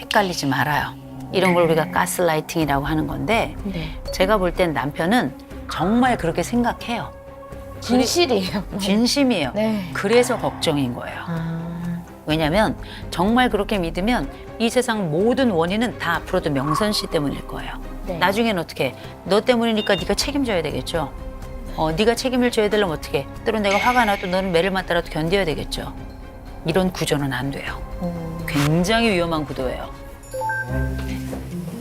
헷갈리지 말아요. 이런 걸 우리가 가스라이팅이라고 하는 건데 네. 제가 볼 땐 남편은 정말 그렇게 생각해요. 진실이에요. 진심이에요. 네. 그래서 걱정인 거예요. 왜냐면 정말 그렇게 믿으면 이 세상 모든 원인은 다 앞으로도 명선 씨 때문일 거예요. 네. 나중엔 어떻게 너 때문이니까 네가 책임져야 되겠죠. 네가 책임을 져야 되려면 어떻게? 때론 내가 화가 나도 너는 매를 맞더라도 견뎌야 되겠죠. 이런 구조는 안 돼요. 굉장히 위험한 구도예요.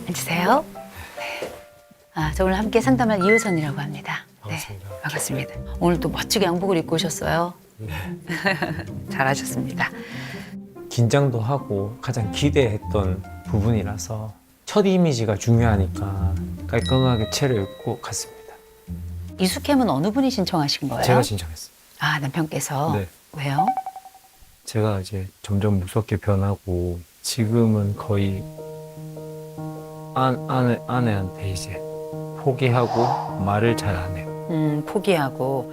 앉으세요. 네. 저 오늘 함께 상담할 이효선이라고 합니다. 반갑습니다. 네, 반갑습니다. 오늘 또 멋지게 양복을 입고 오셨어요. 네. 잘하셨습니다. 긴장도 하고 가장 기대했던 부분이라서 첫 이미지가 중요하니까 깔끔하게 채를 입고 갔습니다. 이수캠은 어느 분이 신청하신 거예요? 제가 신청했어요. 남편께서. 네. 왜요? 제가 이제 점점 무섭게 변하고 지금은 거의 아내한테 이제 포기하고 말을 잘 안 해요. 포기하고.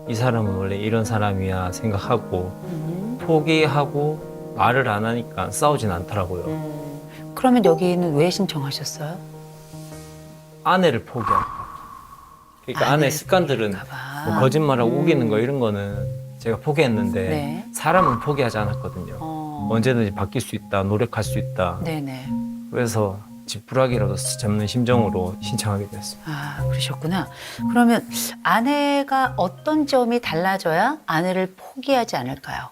이 사람은 원래 이런 사람이야 생각하고 포기하고 말을 안 하니까 싸우진 않더라고요. 그러면 여기는 왜 신청하셨어요? 아내를 포기하고. 그러니까 아내 아내를 습관들은 포기할까 봐. 뭐 거짓말하고 우기는 거 이런 거는 제가 포기했는데 네. 사람은 포기하지 않았거든요. 언제든지 바뀔 수 있다, 노력할 수 있다. 네네. 그래서 지푸라기라도 잡는 심정으로 신청하게 됐습니다. 그러셨구나. 그러면 아내가 어떤 점이 달라져야 아내를 포기하지 않을까요?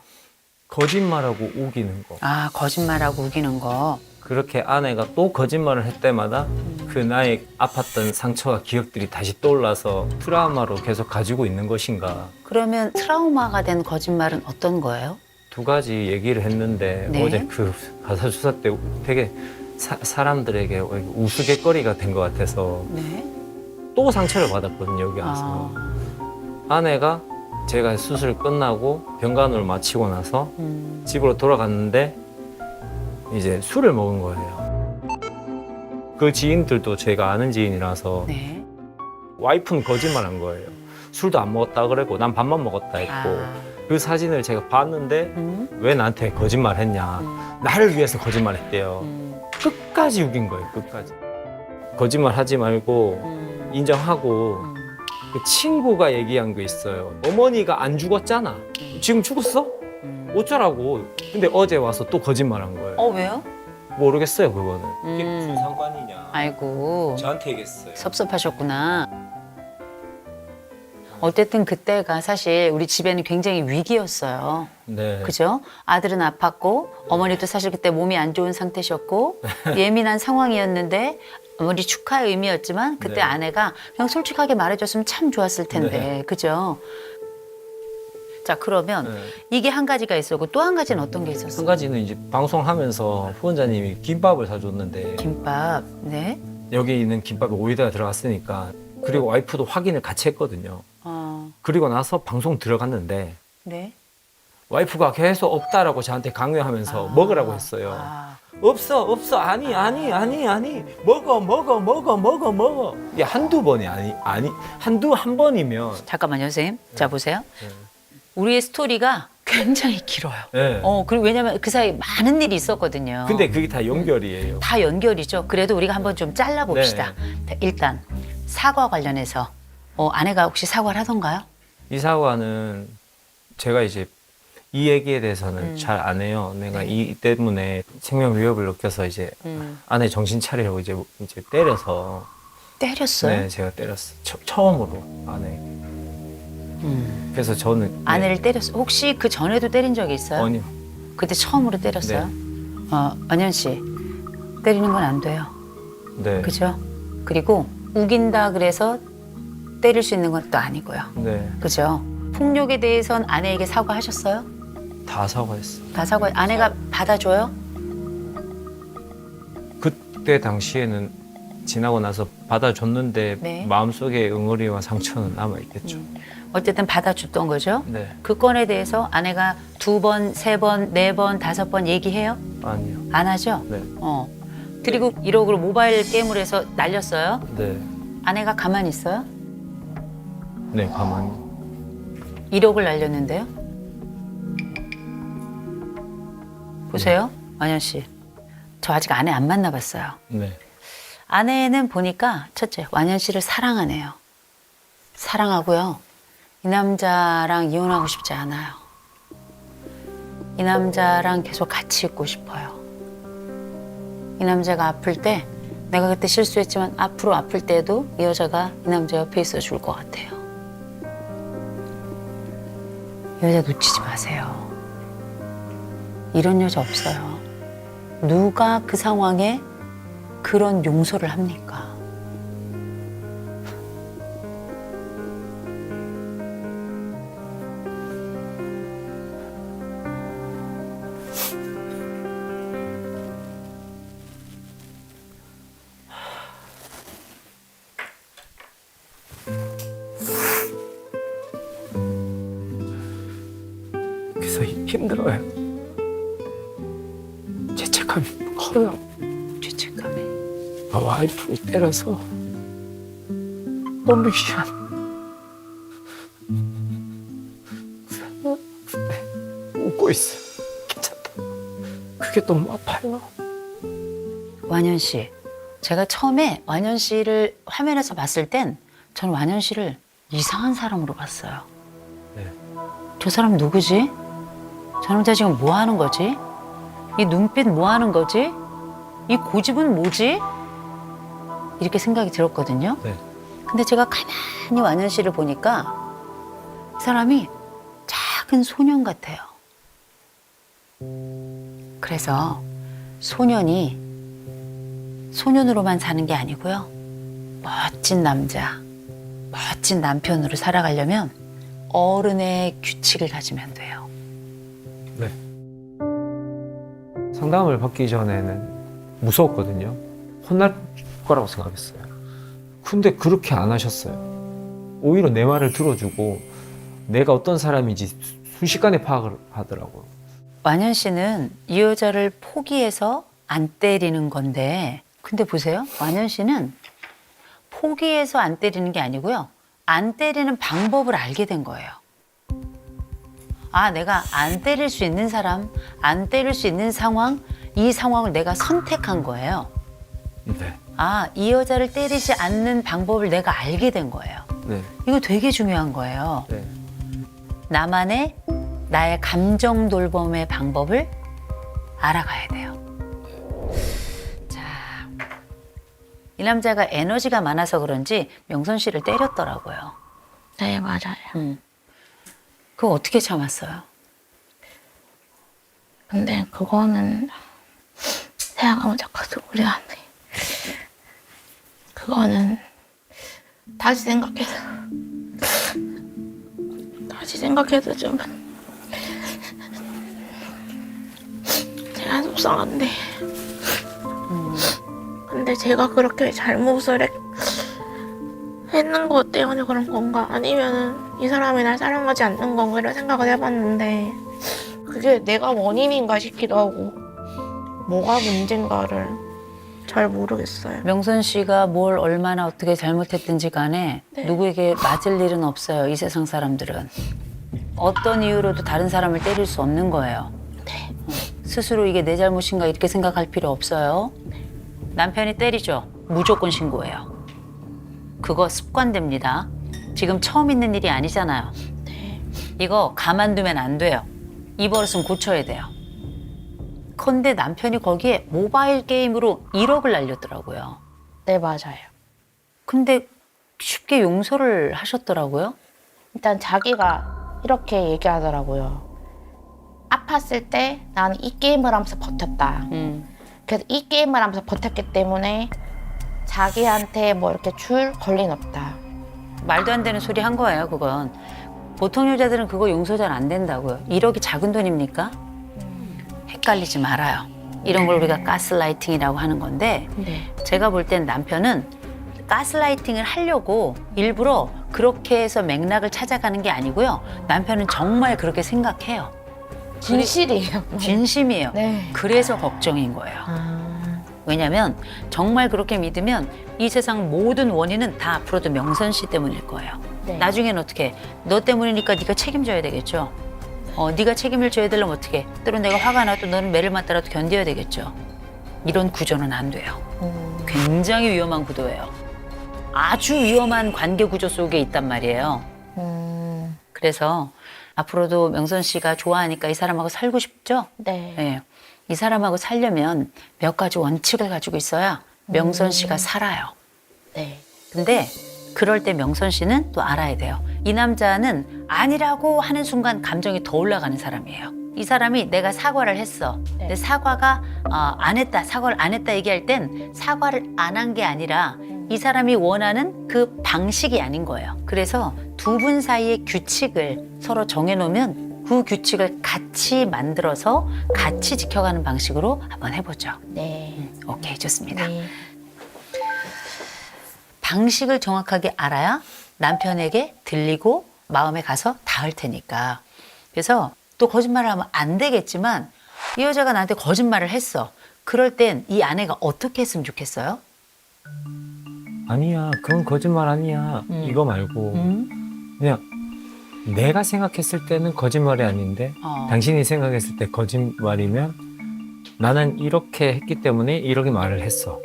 거짓말하고 우기는 거. 거짓말하고 우기는 거. 그렇게 아내가 또 거짓말을 할 때마다 그 나의 아팠던 상처와 기억들이 다시 떠올라서 트라우마로 계속 가지고 있는 것인가. 그러면 트라우마가 된 거짓말은 어떤 거예요? 두 가지 얘기를 했는데 네. 어제 그 가사 수사 때 되게 사람들에게 우스갯거리가 된 것 같아서 네. 또 상처를 받았거든요, 여기 와서. 아내가 제가 수술 끝나고 병간호를 마치고 나서 집으로 돌아갔는데 이제 술을 먹은 거예요. 그 지인들도 제가 아는 지인이라서 네. 와이프는 거짓말한 거예요. 술도 안 먹었다 그러고 난 밥만 먹었다 했고 그 사진을 제가 봤는데 왜 나한테 거짓말했냐. 나를 위해서 거짓말했대요. 끝까지 우긴 거예요. 끝까지. 거짓말 하지 말고 인정하고 그 친구가 얘기한 거 있어요. 어머니가 안 죽었잖아. 지금 죽었어? 어쩌라고. 근데 어제 와서 또 거짓말한 거예요. 왜요? 모르겠어요, 그거는. 이게 무슨 상관이냐. 아이고. 저한테 얘기했어요. 섭섭하셨구나. 어쨌든 그때가 사실 우리 집에는 굉장히 위기였어요. 네. 그죠? 아들은 아팠고 어머니도 사실 그때 몸이 안 좋은 상태셨고 예민한 상황이었는데 아무리 축하의 의미였지만 그때 네. 아내가 그냥 솔직하게 말해줬으면 참 좋았을 텐데 네. 그죠? 자 그러면 네. 이게 한 가지가 있었고 또 한 가지는 어떤 게 있었어요? 한 가지는 이제 방송하면서 후원자님이 김밥을 사줬는데 김밥. 네. 여기 있는 김밥에 오이다가 들어갔으니까 그리고 와이프도 확인을 같이 했거든요. 그리고 나서 방송 들어갔는데 네. 와이프가 계속 없다라고 저한테 강요하면서 먹으라고 했어요. 없어 아니 먹어 이게 한두 번이 아니 한 번이면 잠깐만요, 선생님. 자 보세요. 우리의 스토리가 굉장히 길어요. 네. 그리고 왜냐면 그 사이에 많은 일이 있었거든요. 근데 그게 다 연결이에요. 다 연결이죠. 그래도 우리가 한번 좀 잘라봅시다. 일단 사과 관련해서 아내가 혹시 사과를 하던가요? 이 사과는 제가 이제 이 얘기에 대해서는 잘 안 해요. 내가 이 때문에 생명 위협을 느껴서 이제 아내 정신 차리라고 이제 때려서. 때렸어요? 네, 제가 때렸어요. 처음으로 아내. 그래서 저는 아내를 때렸어요. 혹시 그 전에도 때린 적이 있어요? 아니요. 그때 처음으로 때렸어요? 네. 안현 씨, 때리는 건 안 돼요. 네. 그죠? 그리고 우긴다 그래서 때릴 수 있는 건 또 아니고요. 네. 그죠? 폭력에 대해선 아내에게 사과하셨어요? 다 사과했어요. 다 사과. 아내가 받아줘요? 그때 당시에는 지나고 나서 받아줬는데 네. 마음속에 응어리와 상처는 남아 있겠죠. 어쨌든 받아줬던 거죠? 네. 그 건에 대해서 아내가 2번, 3번, 4번, 5번 얘기해요? 아니요. 안 하죠? 네. 그리고 1억으로 모바일 게임을 해서 날렸어요? 네. 아내가 가만히 있어요? 네, 가만히. 1억을 날렸는데요? 보세요, 안현 씨. 저 아직 아내 안 만나봤어요. 네. 아내는 보니까 첫째, 완현 씨를 사랑하네요. 사랑하고요. 이 남자랑 이혼하고 싶지 않아요. 이 남자랑 계속 같이 있고 싶어요. 이 남자가 아플 때 내가 그때 실수했지만 앞으로 아플 때도 이 여자가 이 남자 옆에 있어 줄 것 같아요. 이 여자 놓치지 마세요. 이런 여자 없어요. 누가 그 상황에 그런 용서를 합니까? 그래서 힘들어요. 죄책감이 커요. 죄책감에. 와이프를 때려서 너무 미안. 웃고 있어. 괜찮다. 그게 너무 아파요. 완현 씨, 제가 처음에 완현 씨를 화면에서 봤을 땐 전 완현 씨를 이상한 사람으로 봤어요. 네. 저 사람 누구지? 저 남자 지금 뭐 하는 거지? 이 눈빛 뭐 하는 거지? 이 고집은 뭐지? 이렇게 생각이 들었거든요. 네. 근데 제가 가만히 완현 씨를 보니까 이 사람이 작은 소년 같아요. 그래서 소년이 소년으로만 사는 게 아니고요. 멋진 남자, 멋진 남편으로 살아가려면 어른의 규칙을 가지면 돼요. 네. 상담을 받기 전에는 무서웠거든요. 혼날 거라고 생각했어요. 근데 그렇게 안 하셨어요. 오히려 내 말을 들어주고 내가 어떤 사람인지 순식간에 파악을 하더라고요. 완현 씨는 이 여자를 포기해서 안 때리는 건데, 근데 보세요. 완현 씨는 포기해서 안 때리는 게 아니고요. 안 때리는 방법을 알게 된 거예요. 아, 내가 안 때릴 수 있는 사람, 안 때릴 수 있는 상황, 이 상황을 내가 선택한 거예요. 네. 아, 이 여자를 때리지 않는 방법을 내가 알게 된 거예요. 네. 이거 되게 중요한 거예요. 네. 나만의 나의 감정 돌봄의 방법을 알아가야 돼요. 자, 이 남자가 에너지가 많아서 그런지 명선 씨를 때렸더라고요. 네, 맞아요. 그거 어떻게 참았어요? 근데 그거는 생각하면 자꾸 우리한테 그거는 다시 생각해도 좀 제가 속상한데 근데 제가 그렇게 잘못을 했는 것 때문에 그런 건가 아니면은 이 사람이 날 사랑하지 않는 건가 이런 생각을 해봤는데 그게 내가 원인인가 싶기도 하고 뭐가 문제인가를 잘 모르겠어요. 명선 씨가 뭘 얼마나 어떻게 잘못했든지 간에 네. 누구에게 맞을 일은 없어요. 이 세상 사람들은. 어떤 이유로도 다른 사람을 때릴 수 없는 거예요. 네. 스스로 이게 내 잘못인가 이렇게 생각할 필요 없어요. 남편이 때리죠. 무조건 신고해요. 그거 습관됩니다. 지금 처음 있는 일이 아니잖아요. 네. 이거 가만두면 안 돼요. 이 버릇은 고쳐야 돼요. 근데 남편이 거기에 모바일 게임으로 1억을 날렸더라고요. 네, 맞아요. 근데 쉽게 용서를 하셨더라고요. 일단 자기가 이렇게 얘기하더라고요. 아팠을 때 나는 이 게임을 하면서 버텼다. 그래서 이 게임을 하면서 버텼기 때문에 자기한테 뭐 이렇게 줄 권리는 없다. 말도 안 되는 소리 한 거예요, 그건. 보통 여자들은 그거 용서 잘 안 된다고요. 1억이 작은 돈입니까? 헷갈리지 말아요. 이런 걸 우리가 가스라이팅이라고 하는 건데 네. 제가 볼 땐 남편은 가스라이팅을 하려고 일부러 그렇게 해서 맥락을 찾아가는 게 아니고요. 남편은 정말 그렇게 생각해요. 진실이에요. 진심이에요. 네. 그래서 걱정인 거예요. 왜냐면 정말 그렇게 믿으면 이 세상 모든 원인은 다 앞으로도 명선 씨 때문일 거예요. 네. 나중엔 어떻게 너 때문이니까 네가 책임져야 되겠죠. 네가 책임을 져야 되려면 어떻게 때론 내가 화가 나도 너는 매를 맞더라도 견뎌야 되겠죠. 이런 구조는 안 돼요. 굉장히 위험한 구도예요. 아주 위험한 관계 구조 속에 있단 말이에요. 그래서 앞으로도 명선 씨가 좋아하니까 이 사람하고 살고 싶죠? 네. 네. 이 사람하고 살려면 몇 가지 원칙을 가지고 있어야 명선 씨가 살아요. 네. 근데 그럴 때 명선 씨는 또 알아야 돼요. 이 남자는 아니라고 하는 순간 감정이 더 올라가는 사람이에요. 이 사람이 내가 사과를 했어. 네. 근데 사과가 안 했다, 사과를 안 했다 얘기할 땐 사과를 안 한 게 아니라 이 사람이 원하는 그 방식이 아닌 거예요. 그래서 두 분 사이의 규칙을 서로 정해놓으면 그 규칙을 같이 만들어서 같이 지켜가는 방식으로 한번 해보죠. 네. 오케이, 좋습니다. 네. 방식을 정확하게 알아야 남편에게 들리고 마음에 가서 닿을 테니까. 그래서 또 거짓말을 하면 안 되겠지만 이 여자가 나한테 거짓말을 했어. 그럴 땐 이 아내가 어떻게 했으면 좋겠어요? 아니야, 그건 거짓말 아니야. 이거 말고 그냥 내가 생각했을 때는 거짓말이 아닌데 당신이 생각했을 때 거짓말이면 나는 이렇게 했기 때문에 이렇게 말을 했어.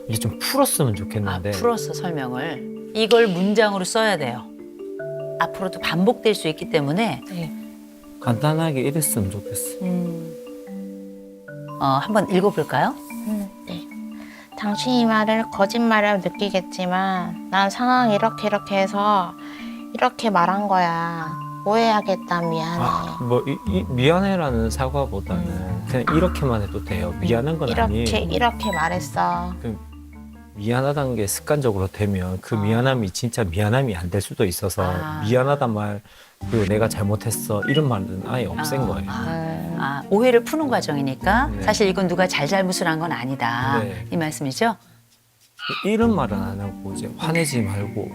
이게 좀 풀었으면 좋겠는데. 풀었어, 설명을. 이걸 문장으로 써야 돼요. 앞으로도 반복될 수 있기 때문에 네. 간단하게 이랬으면 좋겠어. 한번 읽어볼까요? 네. 당신이 말을 거짓말이라고 느끼겠지만 난 상황이 이렇게 해서 이렇게 말한 거야. 오해하겠다. 미안해. 뭐 미안해라는 사과보다는 그냥 이렇게만 해도 돼요. 미안한 건 아니에요. 이렇게 말했어. 미안하다는 게 습관적으로 되면 그 미안함이 진짜 미안함이 안 될 수도 있어서 미안하단 말 그리고 내가 잘못했어 이런 말은 아예 없앤 거예요. 오해를 푸는 과정이니까 네. 사실 이건 누가 잘못을 한 건 아니다. 네. 이 말씀이죠? 이런 말은 안 하고 이제 화내지 말고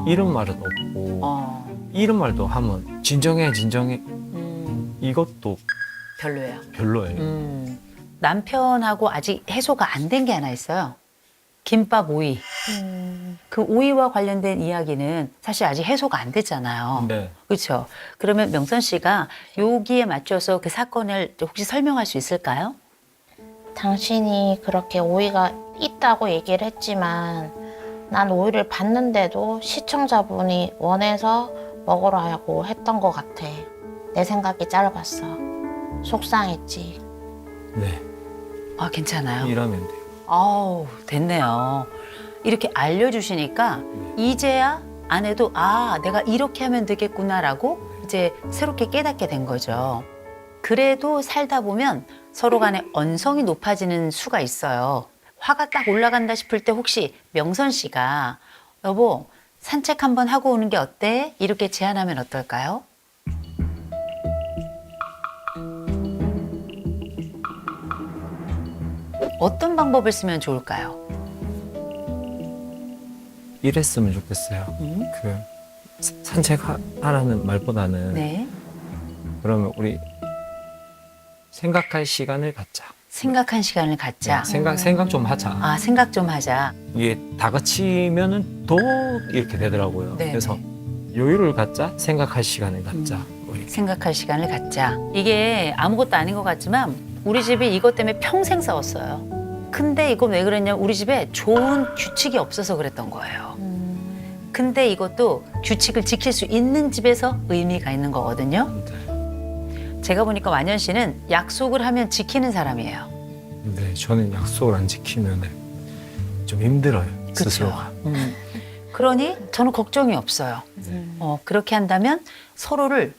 이런 말은 없고 이런 말도 하면 진정해 이것도 별로예요. 별로예요. 남편하고 아직 해소가 안 된 게 하나 있어요. 김밥 오이. 그 오이와 관련된 이야기는 사실 아직 해소가 안 됐잖아요. 네. 그렇죠. 그러면 명선 씨가 여기에 맞춰서 그 사건을 혹시 설명할 수 있을까요? 당신이 그렇게 오이가 있다고 얘기를 했지만 난 오이를 봤는데도 시청자분이 원해서 먹으라고 했던 것 같아. 내 생각이 짧았어. 속상했지. 네. 괜찮아요. 이러면 돼요. 아우, 됐네요. 이렇게 알려주시니까 이제야 아내도 내가 이렇게 하면 되겠구나라고 이제 새롭게 깨닫게 된 거죠. 그래도 살다 보면 서로 간에 언성이 높아지는 수가 있어요. 화가 딱 올라간다 싶을 때 혹시 명선 씨가 여보 산책 한번 하고 오는 게 어때? 이렇게 제안하면 어떨까요? 어떤 방법을 쓰면 좋을까요? 이랬으면 좋겠어요. 그 산책하라는 말보다는 네. 그러면 우리 생각할 시간을 갖자. 생각한 시간을 갖자. 생각 좀 하자. 생각 좀 하자. 이게 다그치면은 더 이렇게 되더라고요. 네, 그래서 여유를 갖자, 생각할 시간을 갖자. 우리. 생각할 시간을 갖자. 이게 아무것도 아닌 것 같지만 우리 집이 이것 때문에 평생 싸웠어요. 근데 이건 왜 그랬냐면 우리 집에 좋은 규칙이 없어서 그랬던 거예요. 근데 이것도 규칙을 지킬 수 있는 집에서 의미가 있는 거거든요. 제가 보니까 완현 씨는 약속을 하면 지키는 사람이에요. 네, 저는 약속을 안 지키면 좀 힘들어요. 그쵸? 스스로가. 그러니 저는 걱정이 없어요. 그렇게 한다면 서로를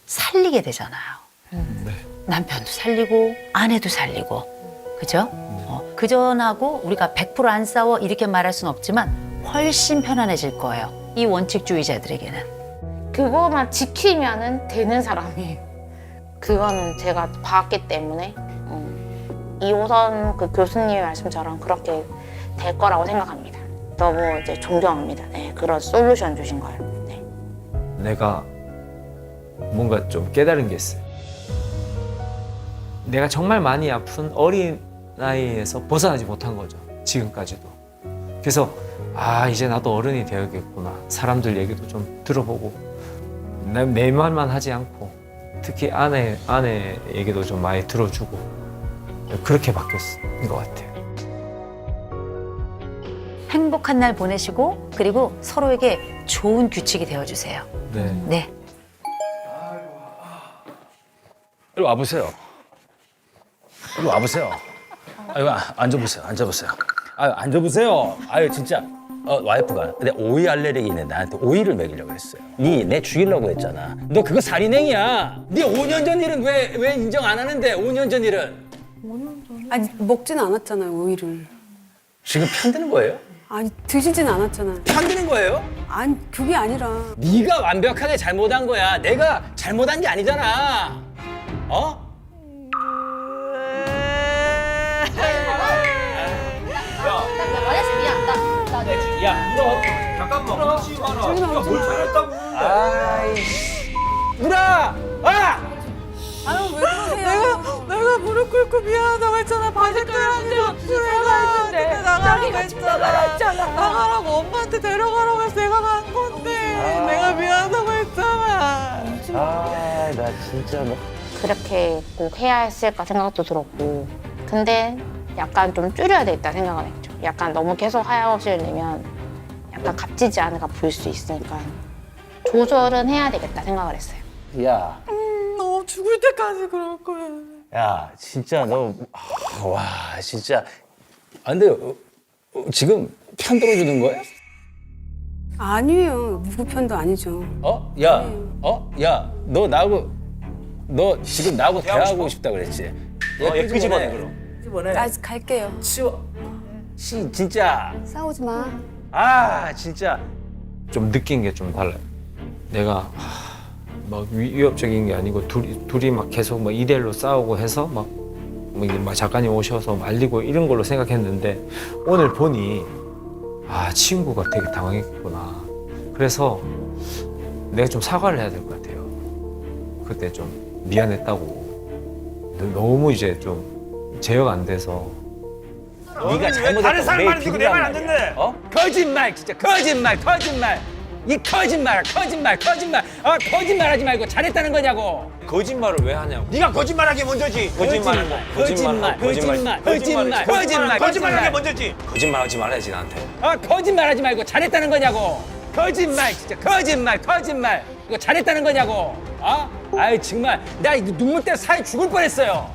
살리게 되잖아요. 네. 남편도 살리고 아내도 살리고, 그죠? 그전하고 우리가 100% 안 싸워 이렇게 말할 수는 없지만 훨씬 편안해질 거예요. 이 원칙주의자들에게는. 그거만 지키면은 되는 사람이에요. 그거는 제가 봤기 때문에 이호선 그 교수님의 말씀처럼 그렇게 될 거라고 생각합니다. 너무 이제 존경합니다. 네, 그런 솔루션 주신 거예요. 네. 내가 뭔가 좀 깨달은 게 있어요. 내가 정말 많이 아픈 어린 나이에서 벗어나지 못한 거죠. 지금까지도. 그래서 이제 나도 어른이 되어야겠구나. 사람들 얘기도 좀 들어보고 내 말만 하지 않고 특히 아내 얘기도 좀 많이 들어주고 그렇게 바뀌었던 것 같아요. 행복한 날 보내시고 그리고 서로에게 좋은 규칙이 되어주세요. 네. 네. 이리 와보세요. 이리 와보세요. 아유, 앉아보세요. 앉아보세요. 아유, 앉아보세요. 아유, 진짜. 와이프가 근데 오이 알레르기네 나한테 오이를 먹이려고 했어요. 내 죽이려고 했잖아. 너 그거 살인행위야. 네 5년 전 일은 왜 인정 안 하는데 5년 전 일은? 아니 먹진 않았잖아요 오이를. 지금 편드는 거예요? 아니 드시진 않았잖아요. 편드는 거예요? 아니 그게 아니라 네가 완벽하게 잘못한 거야. 내가 잘못한 게 아니잖아. 어? 야, 울어. 잠깐만, 울지 마라. 내가 뭘 잘했다고. 아이씨. 울어! 아! 아유 왜 그러세요? 내가 무릎 꿇고 미안하다고 했잖아. 바짓가랑이로 내가 나가라고 했잖아. 나가라고 엄마한테 데려가라고 해서 내가 간 건데 내가 미안하다고 했잖아. 아, 나 진짜 뭐. 그렇게 꼭 해야 했을까 생각도 들었고 근데 약간 좀 줄여야 되겠다 생각은 했죠. 약간 너무 계속 하야없이를 내면 약간 값지지 않을까 보일 수 있으니까 조절은 해야 되겠다 생각을 했어요. 야, 너 죽을 때까지 그럴 거야. 야, 진짜 너, 와, 진짜. 아, 근데 지금 편 들어주는 거야? 아니에요 누구 편도 아니죠. 야, 너 지금 나하고 대화하고 싶다 그랬지? 얘 끄집어내, 그럼. 나 갈게요. 진짜. 싸우지 마. 아, 진짜. 좀 느낀 게 좀 달라요. 내가 막 위협적인 게 아니고 둘이 막 계속 막 이대로 싸우고 해서 막 작가님 오셔서 말리고 이런 걸로 생각했는데 오늘 보니 친구가 되게 당황했구나. 그래서 내가 좀 사과를 해야 될 것 같아요. 그때 좀 미안했다고. 너무 이제 좀 제어가 안 돼서. 네가 잘못했다고 다른 사람 말 듣고 내 말 안 듣네. 거짓말, 진짜 거짓말. 이 거짓말. 거짓말하지 말고 잘했다는 거냐고. 거짓말을 왜 하냐고. 네가 거짓말하기 먼저지. 거짓말하기 먼저지. 거짓말하지 말아야지 나한테. 거짓말하지 말고 잘했다는 거냐고. 거짓말, 진짜 거짓말. 이거 잘했다는 거냐고. 아유 정말 나 눈물 때문에 사회 죽을 뻔했어요.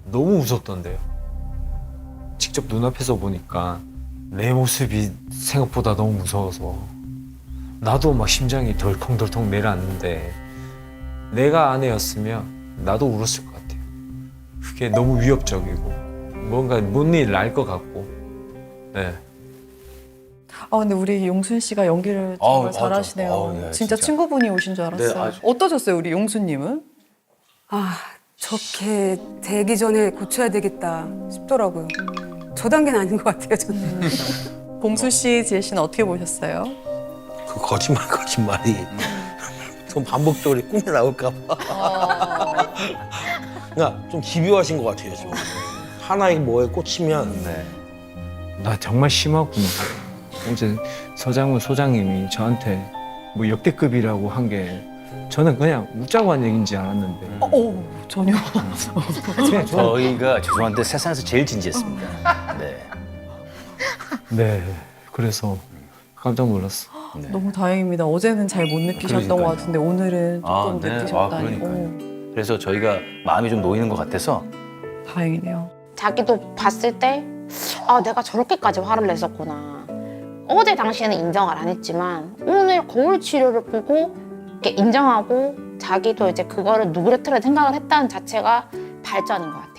너무 무섭던데요. 직접 눈앞에서 보니까 내 모습이 생각보다 너무 무서워서 나도 막 심장이 덜컹덜컹 내려앉는데 내가 아내였으면 나도 울었을 것 같아요. 그게 너무 위협적이고 뭔가 뭔 일 날 것 같고. 네. 근데 우리 용순 씨가 연기를 정말 잘하시네요. 네, 진짜 친구분이 오신 줄 알았어요. 어떠셨어요, 우리 용순님은? 아 저렇게 되기 전에 고쳐야 되겠다 싶더라고요. 저 단계는 아닌 것 같아요 저는. 봉수 씨, 지혜 씨는 어떻게 보셨어요? 그 거짓말이 좀 반복적으로 꿈에 나올까 봐. 그러니까 좀 집요하신 것 같아요 지금. 하나의 뭐에 꽂히면 나 정말 심하구나. 어제 서장훈 소장님이 저한테 뭐 역대급이라고 한 게 저는 그냥 웃자고 한 얘기인지 알았는데 전혀. 그냥 저희가 죄송한데 세상에서 제일 진지했습니다. 네. 네. 그래서 깜짝 놀랐어. 너무 다행입니다. 어제는 잘 못 느끼셨던 것 같은데 오늘은 조금 느끼셨다니. 그래서 저희가 마음이 좀 놓이는 것 같아서. 다행이네요. 자기도 봤을 때 내가 저렇게까지 화를 냈었구나. 어제 당시에는 인정을 안 했지만 오늘 거울 치료를 보고 이렇게 인정하고 자기도 이제 그거를 누그러뜨려 생각을 했다는 자체가 발전인 것 같아요.